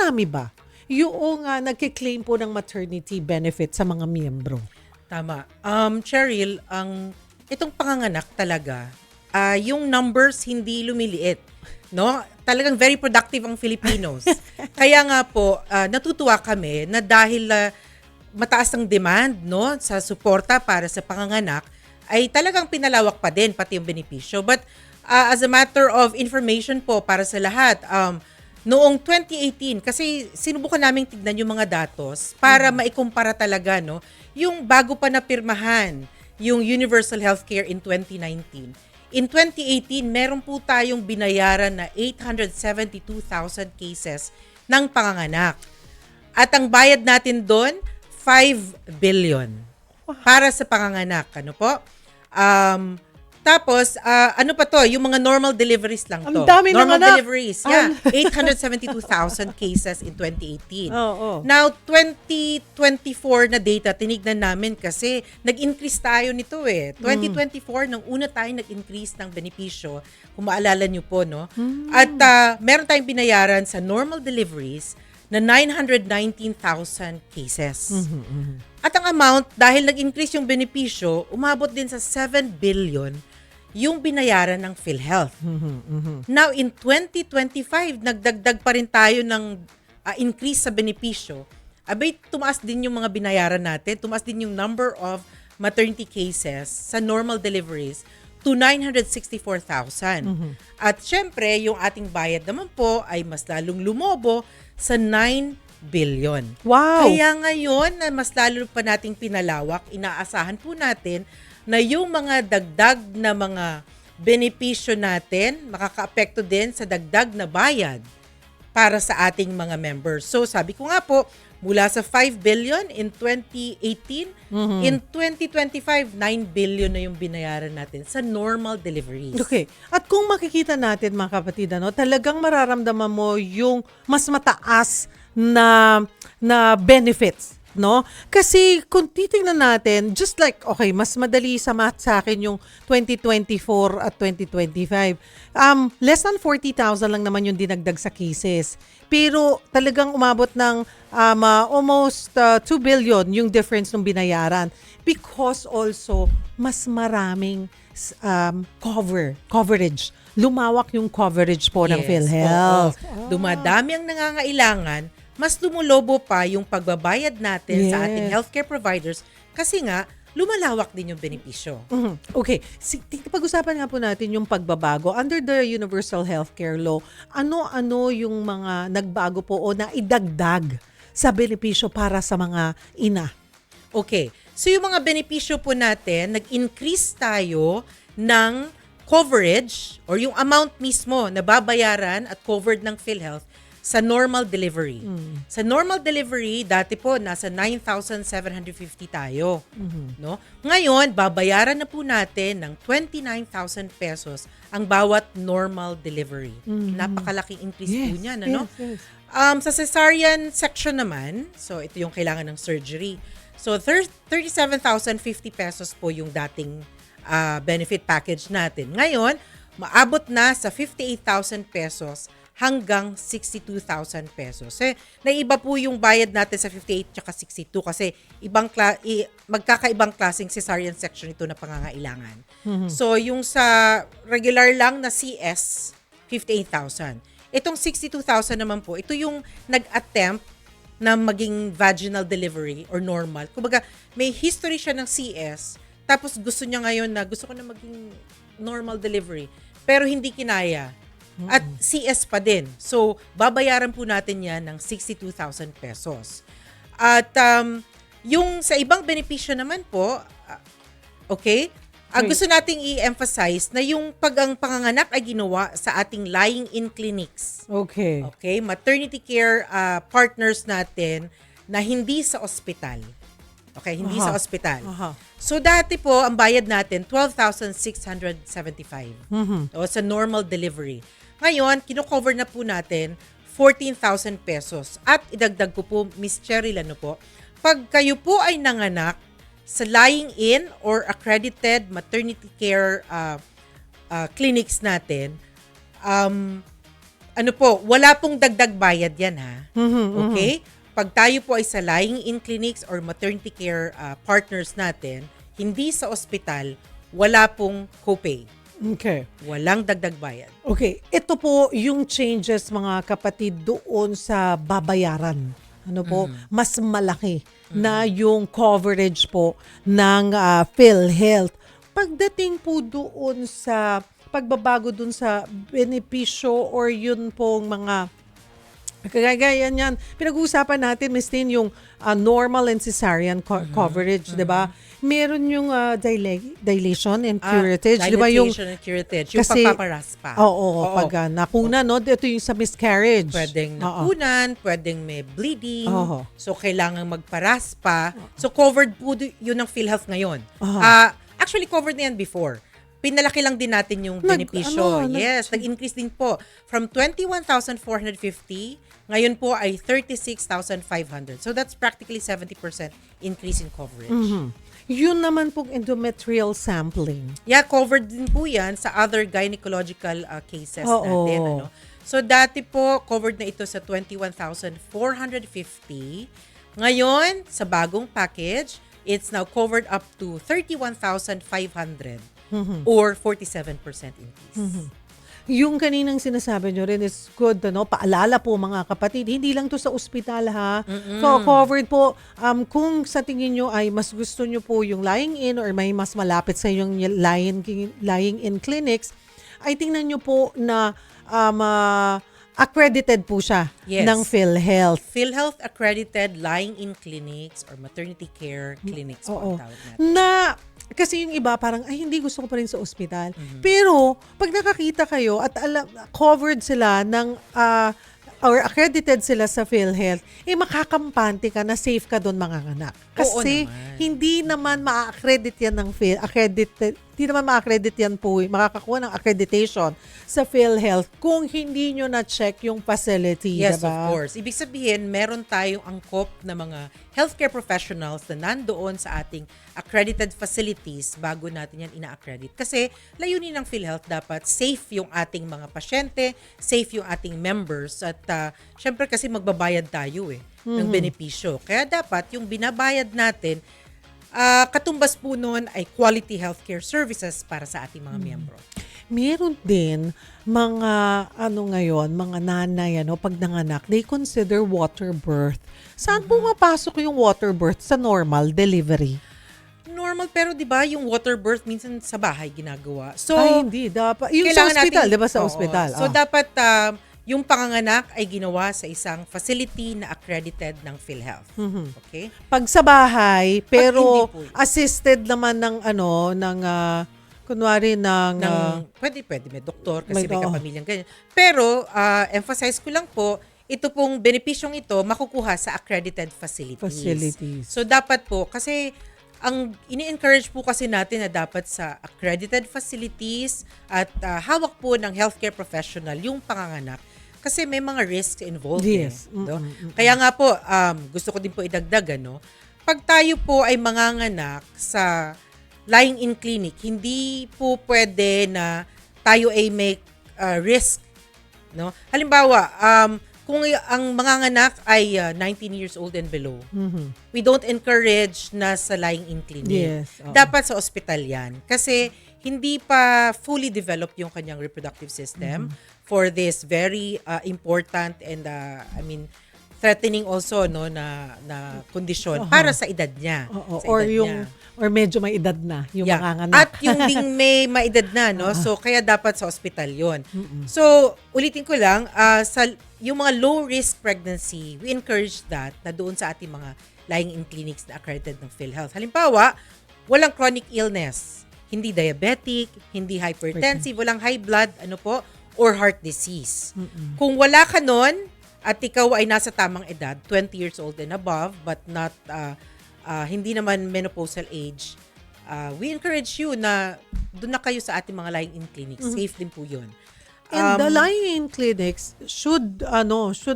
Marami ba yung nagki-claim po ng maternity benefit sa mga miyembro? Tama. Cheryl, itong panganganak talaga, yung numbers hindi lumiliit. No? Talagang very productive ang Filipinos. Kaya nga po, natutuwa kami na dahil mataas ang demand no, sa suporta para sa panganganak, ay talagang pinalawak pa din pati yung benepisyo. But as a matter of information po para sa lahat, noong 2018, kasi sinubukan naming tignan yung mga datos para maikumpara talaga no, yung bago pa napirmahan yung Universal Healthcare in 2019. In 2018, meron po tayong binayaran na 872,000 cases ng panganganak. At ang bayad natin doon, 5 billion para sa panganganak. Ano po? Tapos, ano pa to? Yung mga normal deliveries lang to. Ang dami normal nanganak. deliveries, yeah. 872,000 cases in 2018. Oo. Now, 2024 na data, tinignan namin kasi nag-increase tayo nito eh. 2024, nung una tayo nag-increase ng benepisyo, kung maalala nyo po, no? At meron tayong binayaran sa normal deliveries na 919,000 cases. At ang amount, dahil nag-increase yung benepisyo, umabot din sa 7 billion yung binayaran ng PhilHealth. Now, in 2025, nagdagdag pa rin tayo ng increase sa benepisyo. Abay, tumaas din yung mga binayaran natin. Tumaas din yung number of maternity cases sa normal deliveries to 964,000. At syempre, yung ating bayad naman po ay mas lalong lumobo sa 9 billion. Wow! Kaya ngayon, na mas lalo pa nating pinalawak, inaasahan po natin na yung mga dagdag na mga benepisyo natin, makakaapekto din sa dagdag na bayad para sa ating mga members. So sabi ko nga po, mula sa 5 billion in 2018, in 2025, 9 billion na yung binayaran natin sa normal deliveries. Okay. At kung makikita natin mga kapatid, talagang mararamdaman mo yung mas mataas na benefits, no? Kasi kung titingnan natin, just like, okay, mas madali sa math sa akin yung 2024 at 2025. Less than 40,000 lang naman yung dinagdag sa cases. Pero talagang umabot ng almost 2 billion yung difference ng binayaran. Because also, mas maraming coverage. Lumawak yung coverage po ng PhilHealth. Dumadami ang nangangailangan, mas lumulobo pa yung pagbabayad natin sa ating healthcare providers kasi nga, lumalawak din yung benepisyo. Okay. Pag-usapan nga po natin yung pagbabago. Under the Universal Healthcare Law, ano-ano yung mga nagbago po o naidagdag sa benepisyo para sa mga ina? Okay. So yung mga benepisyo po natin, nag-increase tayo ng coverage or yung amount mismo na babayaran at covered ng PhilHealth sa normal delivery. Sa normal delivery, dati po nasa 9,750 tayo. No? Ngayon, babayaran na po natin ng 29,000 pesos ang bawat normal delivery. Napakalaking increase po niyan. Ano? Yes. Sa cesarean section naman, so ito yung kailangan ng surgery. So 37,050 pesos po yung dating benefit package natin. Ngayon, maabot na sa 58,000 pesos hanggang 62,000 pesos. Naiba po yung bayad natin sa 58 at 62 kasi magkakaibang klaseng cesarean section ito na pangangailangan. So yung sa regular lang na CS, 58,000. Itong 62,000 naman po, ito yung nag-attempt na maging vaginal delivery or normal. Kumbaga, may history siya ng CS, tapos gusto niya ngayon na gusto ko na maging normal delivery, pero hindi kinaya. At CS pa din. So, babayaran po natin yan ng 62,000 pesos. At yung sa ibang benepisyo naman po, okay, gusto nating i-emphasize na yung ang panganganak ay ginawa sa ating lying-in clinics. Okay. Okay, maternity care partners natin na hindi sa ospital. Okay, hindi sa ospital. So dati po, ang bayad natin, 12,675 o sa normal delivery. Ngayon, kino-cover na po natin 14,000 pesos. At idagdag ko po, Miss Cheryl, ano po, pag kayo po ay nanganak sa lying-in or accredited maternity care clinics natin, ano po, wala pong dagdag bayad yan ha. Okay? Pag tayo po ay sa lying-in clinics or maternity care partners natin, hindi sa ospital, wala pong copay. Okay. Walang dagdag bayad. Okay, ito po yung changes mga kapatid doon sa babayaran. Ano po, mas malaki na yung coverage po ng PhilHealth. Pagdating po doon sa pagbabago doon sa benepisyo or yun pong mga kagaya niyan, pinag-uusapan natin, Miss Tin, yung normal and cesarean coverage, di ba? Meron yung dilation and curettage, di ba? Yung Dilatation and curettage. Yung kasi- pagpaparaspa. Oo, pag nakuna, no? Ito yung sa miscarriage. Pwedeng Oo. nakunan, pwedeng may bleeding. Oo. So, kailangan magparaspa. So, covered po yun ng PhilHealth ngayon. Oo. Actually, covered na yan before. Pinalaki lang din natin yung benepisyo. Nag-increase din po. From 21,450, ngayon po ay 36,500. So, that's practically 70% increase in coverage. Yun naman pong endometrial sampling. Yeah, covered din po yan sa other gynecological cases Oo. natin. Ano? So, dati po, covered na ito sa 21,450. Ngayon, sa bagong package, it's now covered up to 31,500 or 47% increase. Yung kaninang sinasabi nyo rin is good, ano? Paalala po mga kapatid, hindi lang to sa ospital ha. Covered po, kung sa tingin nyo ay mas gusto nyo po yung lying in or may mas malapit sa yung lying in clinics, ay tingnan nyo po na accredited po siya Yes. ng PhilHealth. PhilHealth accredited lying-in clinics or maternity care clinics po Oo. ang tawag natin. Na kasi yung iba parang ay hindi gusto ko pa rin sa ospital. Pero pag nakakita kayo at covered sila ng or accredited sila sa PhilHealth, makakampante ka na safe ka doon manganganak. Kasi naman. hindi naman ma-accredit yan ng hindi naman ma-accredit yan po, makakakuha ng accreditation sa PhilHealth kung hindi nyo na-check yung facility, Yes, diba? of course. Ibig sabihin, meron tayong angkop na mga healthcare professionals na nandoon sa ating accredited facilities bago natin yan ina-accredit. Kasi layunin ng PhilHealth dapat safe yung ating mga pasyente, safe yung ating members at syempre kasi magbabayad tayo ng benepisyo. Kaya dapat yung binabayad natin, katumbas po nun ay quality healthcare services para sa ating mga miyembro. Meron din mga mga nanay pag nanganak, they consider water birth. Saan pumapasok yung water birth sa normal delivery? Normal, pero 'di ba yung water birth minsan sa bahay ginagawa. So Ay, hindi dapat. Yung sa kailangan ospital, nating- 'di ba sa Oo. ospital? So dapat yung panganganak ay ginawa sa isang facility na accredited ng PhilHealth. Okay? Pag sa bahay, pero hindi po. assisted naman ng kunwari ng Pwede may doktor kasi may may kapamilyang ganyan. Pero emphasize ko lang po, ito pong benepisyong ito makukuha sa accredited facilities. So dapat po, kasi ang ini-encourage po kasi natin na dapat sa accredited facilities at hawak po ng healthcare professional yung panganganak. Kasi may mga risks involved. Yes. No? Kaya nga po, gusto ko din po idagdag, pag tayo po ay manganganak sa lying-in clinic, hindi po pwede na tayo ay make risk. No? Halimbawa, kung ang manganganak ay 19 years old and below, we don't encourage na sa lying-in clinic. Yes, oo. Dapat sa ospital yan. Kasi hindi pa fully developed yung kanyang reproductive system for this very important and threatening also na kondisyon para sa edad niya. Oo, Sa or edad yung niya. or medyo may edad na yung Yeah. manganganak. At yung ding may maedad na, no? So, kaya dapat sa ospital yon. So, ulitin ko lang, yung mga low-risk pregnancy, we encourage that na doon sa ating mga lying-in clinics na accredited ng PhilHealth. Halimbawa, walang chronic illness, hindi diabetic, hindi hypertensive, walang high blood, or heart disease. Kung wala ka nun, at ikaw ay nasa tamang edad, 20 years old and above, but not hindi naman menopausal age, we encourage you na doon na kayo sa ating mga lying-in clinics. Safe din po yun. And the lying-in clinics should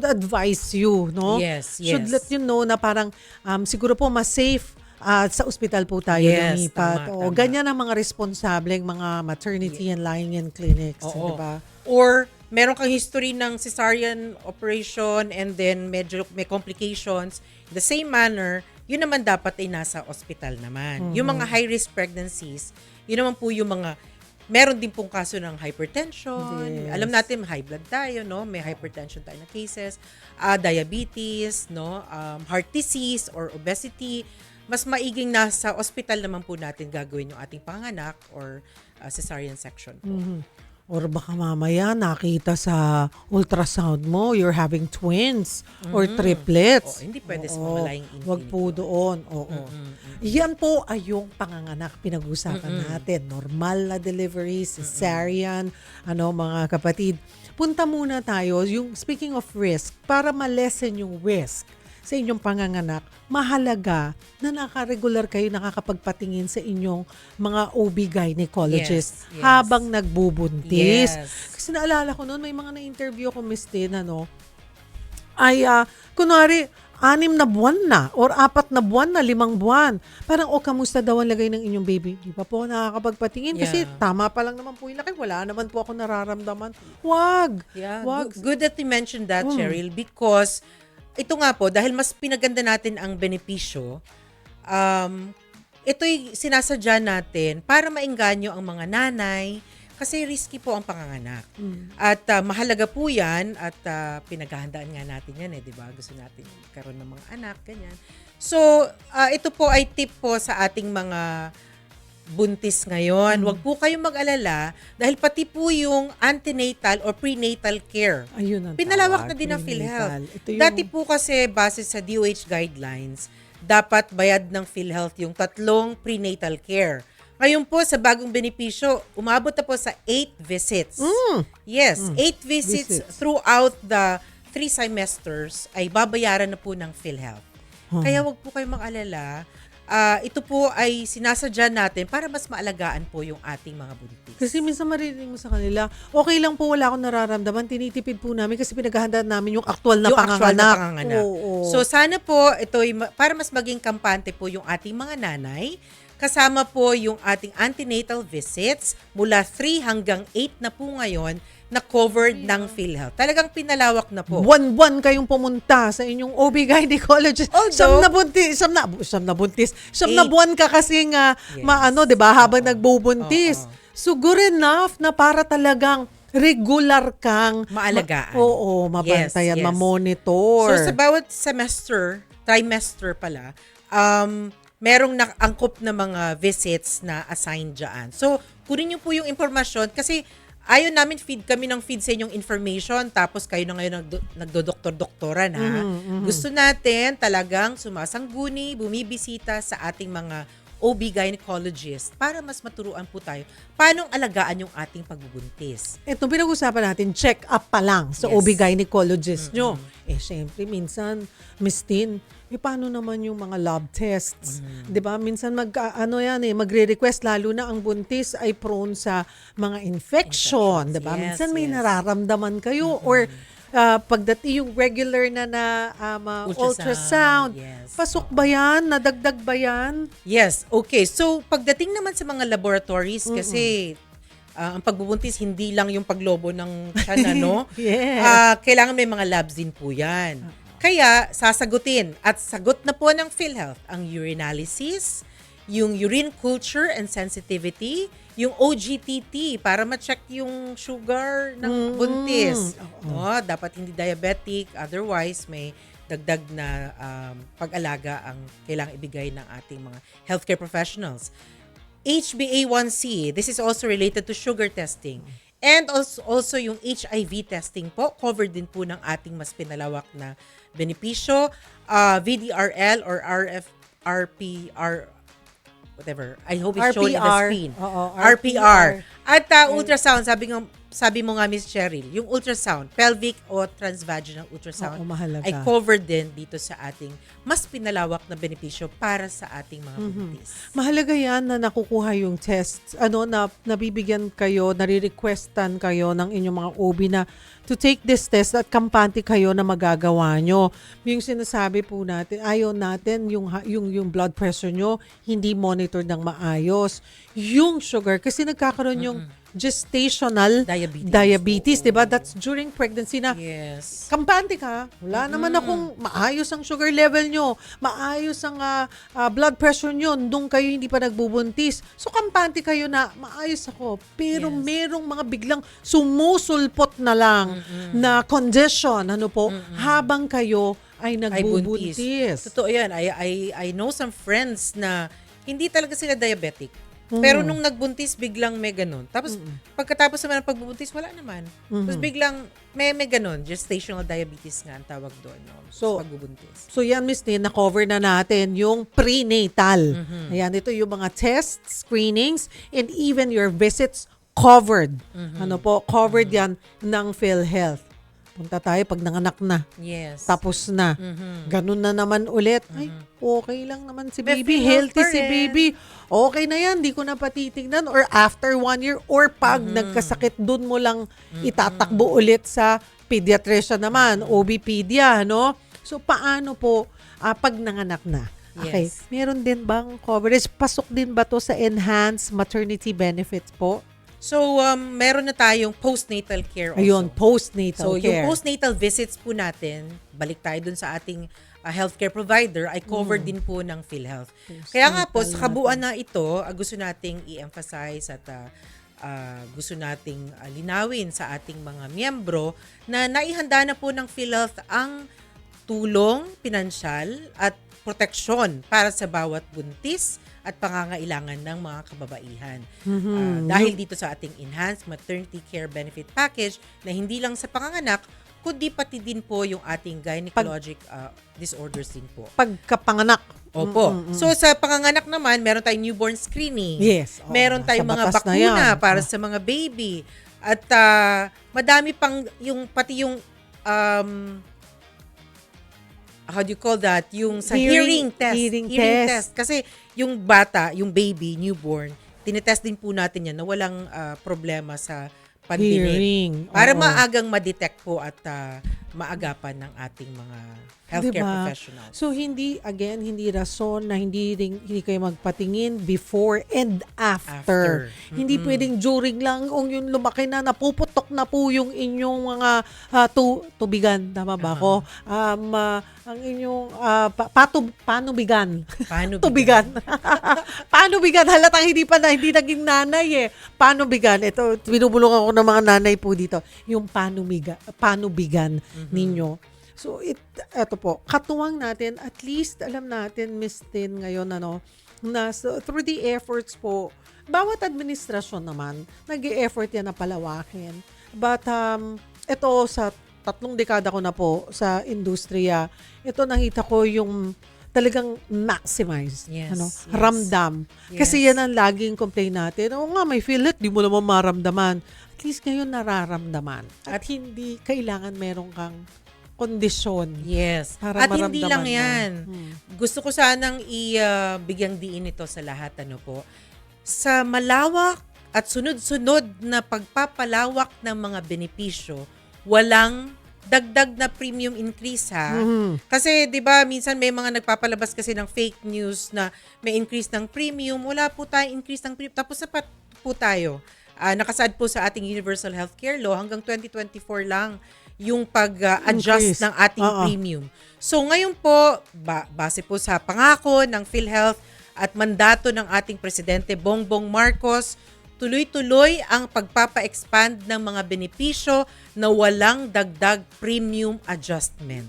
advise you, no? Yes, Should yes. let you know na parang siguro po mas safe sa ospital po tayo Yes, lumipat. tama, O tama. ganyan ang mga responsableng mga maternity and lying-in clinics, Oo. di ba? Or meron kang history ng cesarean operation and then medyo may complications, the same manner, yun naman dapat ay nasa ospital naman. Yung mga high-risk pregnancies, yun naman po yung mga, meron din pong kaso ng hypertension. Yes. Alam natin, high blood tayo, no? May hypertension tayo na cases, diabetes, no? Heart disease or obesity. Mas maiging nasa ospital naman po natin gagawin yung ating panganak or cesarean section po. Or baka mamaya nakita sa ultrasound mo, you're having twins or triplets. Hindi pwede sa Oo, mamalayang infinity. wag po doon. Oo. Yan po ay yung panganganak pinag-usapan natin. Normal na delivery, cesarean, mga kapatid. Punta muna tayo, yung speaking of risk, para ma-lessen yung risk sa inyong panganganak, mahalaga na nakaregular kayo nakakapagpatingin sa inyong mga OB-gynecologist Yes. habang nagbubuntis. Yes. Kasi naalala ko noon, may mga na-interview ko, Miss Tin, ay, kunwari, 6 na buwan na, or 4 na buwan na, 5 buwan. Parang, kamusta daw ang lagay ng inyong baby? Di pa po nakakapagpatingin kasi Yeah. tama pa lang naman po yung laki. Wala naman po ako nararamdaman. Wag! Yeah, Wag! good that you mentioned that, Cheryl, because ito nga po, dahil mas pinaganda natin ang benepisyo, ito'y sinasadya natin para maengganyo ang mga nanay kasi risky po ang panganganak. At mahalaga po yan at pinaghahandaan nga natin yan di ba? Gusto natin karoon ng mga anak, ganyan. So, ito po ay tip po sa ating mga buntis ngayon. Huwag po kayong mag-alala dahil pati po yung antenatal or prenatal care. Ayun ang Pinalawak tawag, na din ng PhilHealth. prenatal. Ito yung- Dati po kasi base sa DOH guidelines, dapat bayad ng PhilHealth yung 3 prenatal care. Ngayon po sa bagong benepisyo, umabot na po sa 8 visits. Yes, 8 visits throughout the 3 semesters ay babayaran na po ng PhilHealth. Kaya wag po kayong mag-alala. Ito po ay sinasadya natin para mas maalagaan po yung ating mga buntis. Kasi minsan maririnig mo sa kanila, okay lang po, wala akong nararamdaman, tinitipid po namin kasi pinaghahandaan namin yung actual na Yung actual na panganganak. panganganak. Oo. So sana po ito para mas maging kampante po yung ating mga nanay, kasama po yung ating antenatal visits mula 3 hanggang 8 na po ngayon na covered ng PhilHealth. Talagang pinalawak na po. Buwan-buwan kayong pumunta sa inyong OB-gynecologist. Although- Siyam na buwan ka kasi nga, Yes. 'di ba, habang nagbubuntis. Oo. So good enough na para talagang regular kang Maalagaan. mabantayan, Yes, yes. mamonitor. So sa bawat trimester pala, merong angkop na mga visits na assigned dyan. So kunin niyo po yung impormasyon kasi ayaw namin kami ng feed sa inyong information tapos kayo na ngayon nagdodoktor-doktoran ha. Gusto natin talagang sumasangguni, bumibisita sa ating mga OB-gynecologist para mas maturuan po tayo paano alagaan yung ating pagbubuntis. Ito, pinag-usapan natin, check up pa lang sa Yes. OB-gynecologist nyo. Syempre, minsan, Miss Tin, paano naman yung mga lab tests? 'Di ba? Minsan magre-request lalo na ang buntis ay prone sa mga infection, 'di ba? Yes, Minsan may yes. nararamdaman kayo or pagdating yung regular na ultrasound. Yes. Pasok ba yan? Nadagdag ba yan? Yes, okay. So, pagdating naman sa mga laboratories, kasi ang pagbubuntis, hindi lang yung paglobo ng tiyan, Yes. kailangan may mga labs din po yan. Kaya, sasagutin at sagot na po ng PhilHealth ang urinalysis, yung urine culture and sensitivity, yung OGTT para ma-check yung sugar ng buntis. Dapat hindi diabetic, otherwise may dagdag na pag-alaga ang kailangang ibigay ng ating mga healthcare professionals. HbA1c, this is also related to sugar testing. And also yung HIV testing po, covered din po ng ating mas pinalawak na benepisyo. VDRL or RPR, whatever. I hope it's shown in the RPR. screen. Oo, RPR. At ultrasound, sabi mo nga, Miss Cheryl, yung ultrasound, pelvic o transvaginal ultrasound, Oo, mahalaga. ay covered din dito sa ating mas pinalawak na benepisyo para sa ating mga buntis. Mahalaga yan na nakukuha yung tests, na nabibigyan kayo, nare-requestan kayo ng inyong mga OB na to take this test at kampante kayo na magagawa nyo. Yung sinasabi po natin, ayaw natin yung blood pressure nyo hindi monitor ng maayos. Yung sugar, kasi nagkakaroon yung gestational Diabetes. diabetes, Oo. 'di ba? That's during pregnancy na Yes. kampante ka. Wala naman akong maayos ang sugar level nyo, maayos ang blood pressure nyo nung kayo hindi pa nagbubuntis. So kampante kayo na maayos ako. Pero Yes. merong mga biglang sumusulpot na lang na condition, ano po, habang kayo ay Ay, buntis. nagbubuntis. Totoo yan. I know some friends na hindi talaga sila diabetic. Pero nung nagbuntis, biglang may ganun. Tapos, pagkatapos naman ng pagbubuntis, wala naman. Tapos biglang may ganun. Gestational diabetes nga ang tawag doon. No? So, pagbubuntis. So yan, Miss Tin, na-cover na natin yung prenatal. Ayan, ito yung mga tests, screenings, and even your visits covered. Ano po, covered yan ng PhilHealth. Punta tayo pag nanganak na. Yes. Tapos na. Ganun na naman ulit. Ay, okay lang naman si May baby. PhilHealth Healthy pa si rin. baby. Okay na yan. Di ko na patitignan. Or after 1 year. Or pag nagkasakit, dun mo lang itatakbo ulit sa pediatrician naman. OB-pedia, no? So, paano po pag nanganak na? Okay. Yes. Meron din bang coverage? Pasok din ba to sa enhanced maternity benefits po? So, meron na tayong postnatal care also. Ayun, postnatal So, care. yung postnatal visits po natin, balik tayo dun sa ating healthcare provider, ay covered din po ng PhilHealth. Kaya nga po, sa kabuuan na ito, gusto nating i-emphasize at gusto nating linawin sa ating mga miyembro na naihanda na po ng PhilHealth ang tulong, pinansyal at proteksyon para sa bawat buntis at pangangailangan ng mga kababaihan. Dahil dito sa ating Enhanced Maternity Care Benefit Package na hindi lang sa panganganak, kundi pati din po yung ating gynecologic disorders din po. Pagkapanganak. Opo. So sa panganganak naman, meron tayong newborn screening. Yes. Meron Nasa tayong mga batas na yan. bakuna para sa mga baby. At madami pang yung pati yung how do you call that? Yung sa hearing test. Hearing test. Kasi yung bata, yung baby, newborn, tinetest din po natin yan na walang problema sa pandinig. Hearing. Para Oo. maagang ma-detect po at maagapan ng ating mga healthcare Diba? professionals. So hindi rason na hindi kayo magpatingin before and after. Hindi pwedeng during lang kung yung lumaki na napuputok na po yung inyong mga tubigan, tama ba ako? Ang inyong panubigan. Paano Tubigan. Panubigan. Halatang hindi naging nanay eh. Panubigan. Ito, binubulong ako ng mga nanay po dito. Yung panubigan ninyo. So, ito po, katuwang natin, at least alam natin, Miss Tin, ngayon, na through the efforts po, bawat administrasyon naman, nag-e-effort yan na palawakin. But, ito sa 3 dekada ko na po sa industriya, ito nakita ko yung talagang maximize, Yes, yes. ramdam. Kasi Yes. yan ang laging complain natin. Oo nga, may feel it, di mo naman maramdaman. At least ngayon nararamdaman. At hindi kailangan meron kang kondisyon. Yes. Para At hindi lang maramdaman mo. yan. Gusto ko sanang bigyang diin ito sa lahat, sa malawak at sunod-sunod na pagpapalawak ng mga benepisyo, walang dagdag na premium increase ha. Kasi 'di ba minsan may mga nagpapalabas kasi ng fake news na may increase ng premium, wala po tayong increase ng premium. Tapos sapat po tayo. Nakasaad po sa ating Universal Healthcare Law hanggang 2024 lang yung pag-adjust Increase. ng ating premium. So ngayon po, base po sa pangako ng PhilHealth at mandato ng ating Presidente Bongbong Marcos, tuloy-tuloy ang pagpapa-expand ng mga benepisyo na walang dagdag premium adjustment.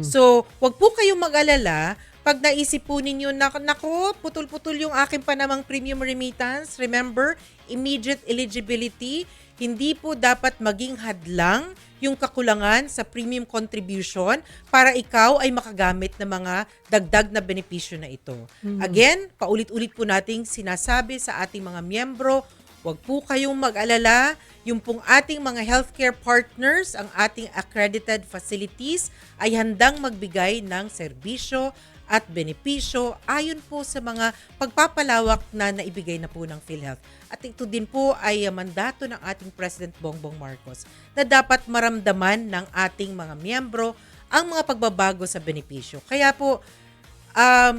So, wag po kayong mag-alala pag naisip po ninyo na, naku, putol-putol yung akin pa namang premium remittance. Remember, immediate eligibility, hindi po dapat maging hadlang yung kakulangan sa premium contribution para ikaw ay makagamit ng mga dagdag na benepisyo na ito. Again, paulit-ulit po nating sinasabi sa ating mga miyembro, huwag po kayong mag-alala, yung pong ating mga healthcare partners, ang ating accredited facilities ay handang magbigay ng serbisyo at benepisyo ayon po sa mga pagpapalawak na naibigay na po ng PhilHealth. At ito din po ay mandato ng ating President Bongbong Marcos na dapat maramdaman ng ating mga miyembro ang mga pagbabago sa benepisyo. Kaya po,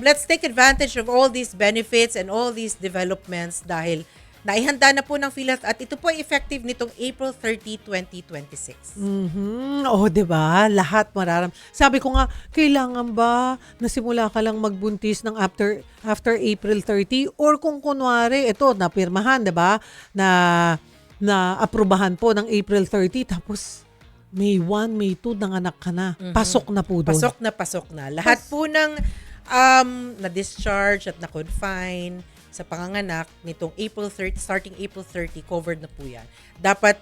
let's take advantage of all these benefits and all these developments dahil naihanda na po ng PhilHealth at ito po ay effective nitong April 30, 2026. Oh, 'di ba? Lahat Sabi ko nga, kailangan ba nasimula ka lang magbuntis ng after April 30 or kung kunwari ito napirmahan, 'di ba? Na aprubahan po ng April 30 tapos May 1, May 2 nanganak ka na. Pasok na po doon. Pasok na. Lahat po ng na-discharge at na-confine sa panganganak nitong starting April 30, covered na po yan. Dapat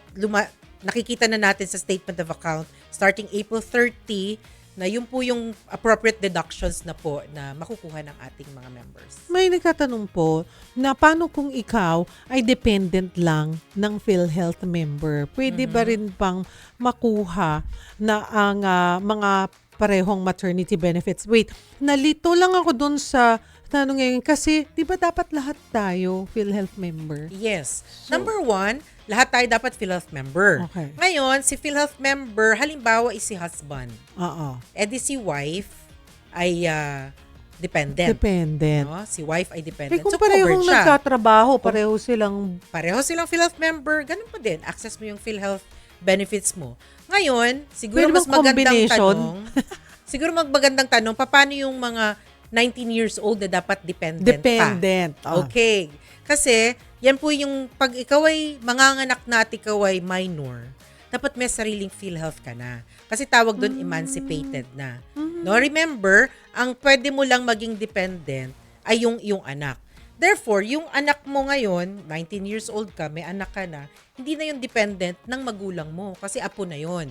nakikita na natin sa statement of account starting April 30 na yun po yung appropriate deductions na po na makukuha ng ating mga members. May nagtatanong po na paano kung ikaw ay dependent lang ng PhilHealth member? Pwede ba rin pang makuha na ang mga parehong maternity benefits? Wait, nalito lang ako dun sa tanong ngayon kasi di ba dapat lahat tayo PhilHealth member? Yes. Number 1, lahat tayo dapat PhilHealth member. Okay. Ngayon, si PhilHealth member, halimbawa is si husband. Oo. Eh di si wife ay dependent. Dependent. No? Si wife ay dependent. Eh kung so, covered parehong siya. nagtatrabaho, pareho silang Pareho silang PhilHealth member, ganun pa din. Access mo yung PhilHealth benefits mo. Ngayon, siguro Pwede mas bang magandang combination? tanong, paano yung mga 19 years old na dapat dependent pa? Okay. Kasi, yan po yung, pag ikaw ay manganganak na at ikaw ay minor, dapat may sariling PhilHealth ka na. Kasi tawag doon emancipated na. No, remember, ang pwede mo lang maging dependent ay yung iyong anak. Therefore, yung anak mo ngayon, 19 years old ka, may anak ka na, hindi na yung dependent ng magulang mo kasi apo na yon.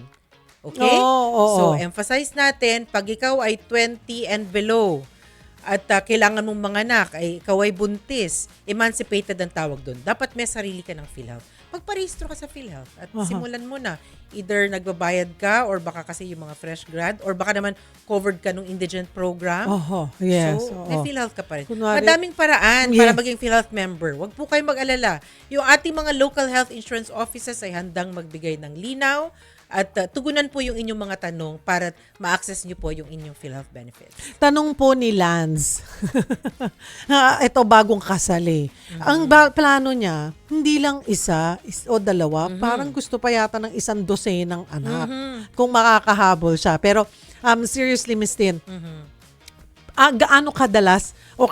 Okay? Oo. So, emphasize natin, pag ikaw ay 20 and below, at kailangan mong manganak, ay ikaw ay buntis, emancipated ang tawag doon. Dapat may sarili ka ng PhilHealth. Magparehistro ka sa PhilHealth at simulan mo na. Either nagbabayad ka or baka kasi yung mga fresh grad or baka naman covered ka ng indigent program. Yes. So, may PhilHealth ka pa rin. Kunwari, Madaming paraan para maging PhilHealth member. Huwag po kayong mag-alala. Yung ating mga local health insurance offices ay handang magbigay ng linaw at tugunan po yung inyong mga tanong para ma-access nyo po yung inyong PhilHealth benefits. Tanong po ni Lance. Ito bagong kasal eh. Ang plano niya, hindi lang isa o dalawa, parang gusto pa yata ng 12 ng anak. Kung makakahabol siya. Pero seriously, Miss Tin, gaano kadalas o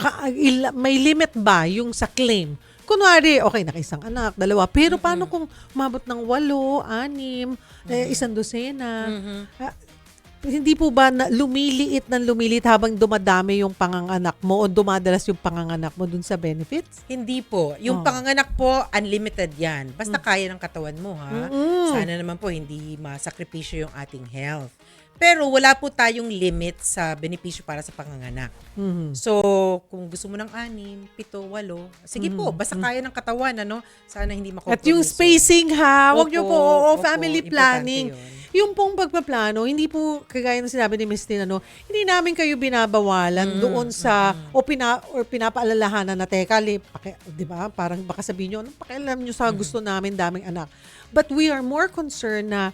may limit ba yung sa claim? Kunwari, okay, nakaisang anak, 2, pero paano kung umabot ng 8, 6, 12? Hindi po ba lumiliit habang dumadami yung panganganak mo o dumadalas yung panganganak mo dun sa benefits? Hindi po. Yung panganganak po, unlimited yan. Basta kaya ng katawan mo, ha? Sana naman po hindi masakripisyo yung ating health. Pero wala po tayong limit sa benepisyo para sa panganganak. So, kung gusto mo ng 6, 7, 8, sige po, basta kaya ng katawan, ano? Sana hindi makompromiso. At yung spacing ha, wag nyo po, family importante planning. yun. Yung pong pagpaplano, hindi po, kagaya ng sinabi ni Miss Tin, hindi namin kayo binabawalan doon sa, or pinapaalalahanan na, teka, di ba? Parang baka sabihin nyo, anong pakialam nyo sa gusto namin, daming anak. But we are more concerned na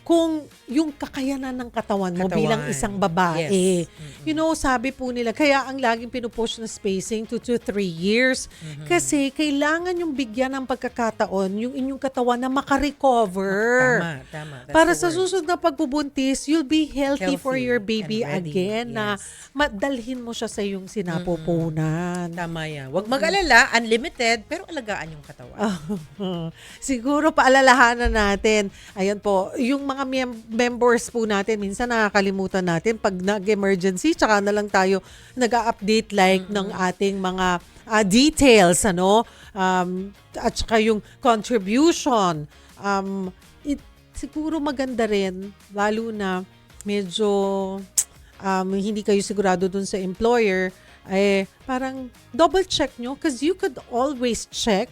kung yung kakayanan ng katawan mo bilang isang babae. Yes. You know, sabi po nila, kaya ang laging pinupush na spacing 2 to 3 years. Kasi kailangan yung bigyan ng pagkakataon yung inyong katawan na makarecover. Tama. That's Para the sa word. susunod na pagbubuntis, you'll be healthy for your baby and ready. again na Yes. madalhin mo siya sa iyong sinapupunan. Tama yan. Huwag mag-alala, unlimited, pero alagaan yung katawan. Siguro paalalahanan natin, ayan po, yung mga members po natin, minsan nakakalimutan natin pag nag-emergency, tsaka na lang tayo nag-update ng ating mga details, at tsaka yung contribution. Siguro maganda rin, lalo na medyo hindi kayo sigurado dun sa employer, parang double check nyo because you could always check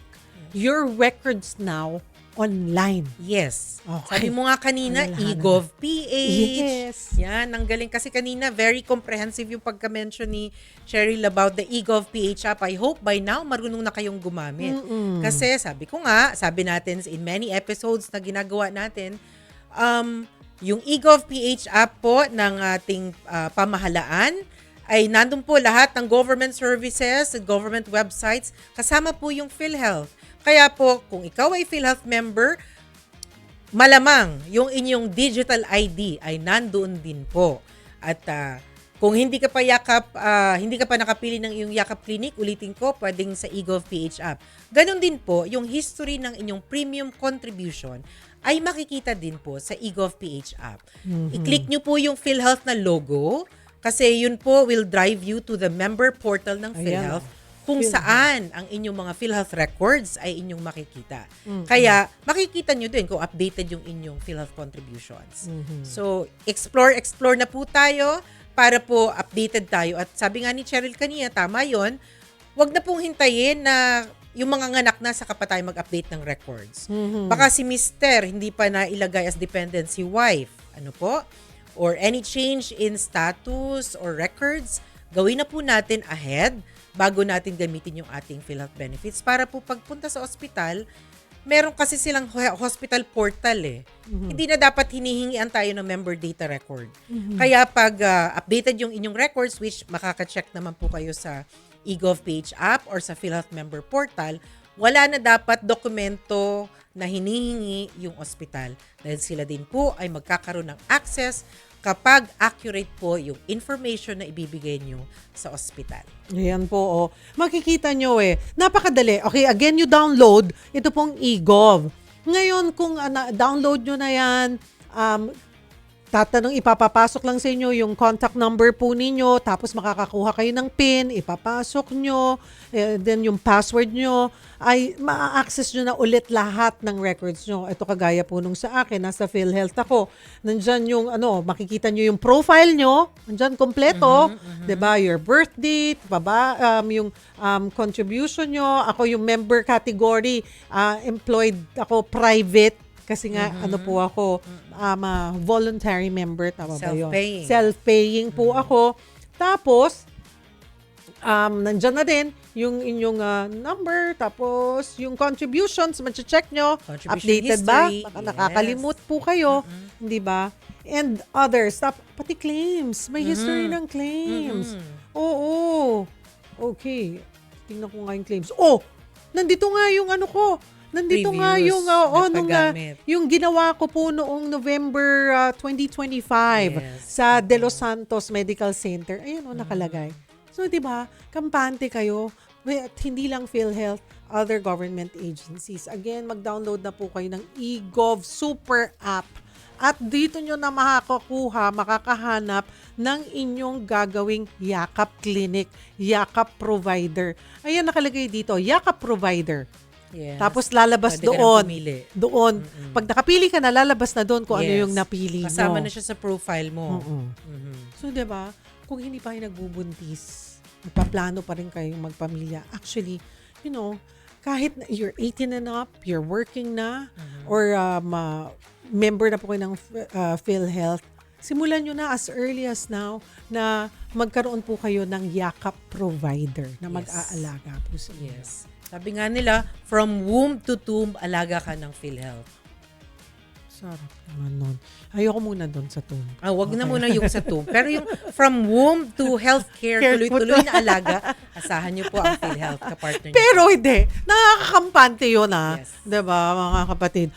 your records now online. Yes. Okay. Sabi mo nga kanina, Alalahanan. eGov.ph. Yes. Yan, ang galing. Kasi kanina, very comprehensive yung pagka-mention ni Cheryl about the eGov.ph app. I hope by now, marunong na kayong gumamit. Kasi sabi ko nga, sabi natin in many episodes na ginagawa natin, yung eGov.ph app po ng ating pamahalaan, ay nandun po lahat ng government services, government websites, kasama po yung PhilHealth. Kaya po, kung ikaw ay PhilHealth member, malamang yung inyong digital ID ay nandoon din po. At kung hindi ka pa hindi ka pa nakapili ng iyong Yakap Clinic, ulitin ko, pwedeng sa eGovPH app. Ganon din po, yung history ng inyong premium contribution ay makikita din po sa eGovPH app. I-click nyo po yung PhilHealth na logo kasi yun po will drive you to the member portal ng PhilHealth kung saan ang inyong mga PhilHealth records ay inyong makikita. Kaya makikita nyo din kung updated yung inyong PhilHealth contributions. So, explore na po tayo para po updated tayo. At sabi nga ni Cheryl kanina, tama yon, wag na pong hintayin na yung mga nganak na saka pa tayo mag-update ng records. Baka si Mister hindi pa na ilagay as dependency wife. Ano po? Or any change in status or records, gawin na po natin ahead bago natin gamitin yung ating PhilHealth benefits para po pagpunta sa ospital, meron kasi silang hospital portal Hindi na dapat hinihingian tayo ng member data record. Kaya pag updated yung inyong records, which makaka-check naman po kayo sa eGovPH app or sa PhilHealth member portal, wala na dapat dokumento na hinihingi yung ospital. Dahil sila din po ay magkakaroon ng access kapag accurate po yung information na ibibigay nyo sa ospital. Ayan po, oh. Makikita nyo napakadali. Okay, again, you download, ito pong eGov. Ngayon, kung download nyo na yan, ipapapasok lang sa inyo yung contact number po ninyo, tapos makakakuha kayo ng PIN, ipapasok nyo, then yung password nyo, ay ma-access nyo na ulit lahat ng records nyo. Ito kagaya po nung sa akin, nasa PhilHealth ako. Nandyan yung, makikita nyo yung profile nyo, nandyan kompleto, 'di ba? Your birth date, yung contribution nyo, ako yung member category, employed ako, private, kasi nga, po ako, voluntary member, tama ba yun? Self-paying. Self-paying po ako. Tapos, nandyan na din yung inyong number, tapos yung contributions, check nyo, Contribution updated ba? history, Baka yes. nakakalimut po kayo, hindi ba? And others, pati claims, may history ng claims. Oo. Okay. Tingnan ko nga yung claims. Nandito nga yung Nandito nga Previews yung na paggamit. yung ginawa ko po noong November 2025 Yes. sa De Los Santos Medical Center. Ayun nakalagay. So 'di ba, kampante kayo. Hindi lang PhilHealth, other government agencies. Again, mag-download na po kayo ng eGov Super App. At dito nyo na makakahanap ng inyong gagawing Yakap Clinic, Yakap Provider. Ayan nakalagay dito, Yakap Provider. Yes. Tapos lalabas Pwede ka nang pumili. doon. Pag nakapili ka na, lalabas na doon kung ano Yes. yung napili mo. Kasama na siya sa profile mo. So, 'di ba? Kung hindi pa kayo nagbubuntis, nagpaplano pa rin kayong magpamilya. Actually, kahit you're 18 and up, you're working na, or member na po kayo ng PhilHealth, simulan nyo na as early as now na magkaroon po kayo ng Yakap provider na mag-aalaga po sa inyo. Yes. Sabi nga nila, from womb to tomb, alaga ka ng PhilHealth. Sarap naman nun. Ayoko muna doon sa tomb. Wag na muna yung sa tomb. Pero yung from womb to healthcare, tuloy-tuloy na alaga, asahan niyo po ang PhilHealth, kapartner niyo. Pero hindi. Nakakakampante yun Yes. Diba, mga kapatid?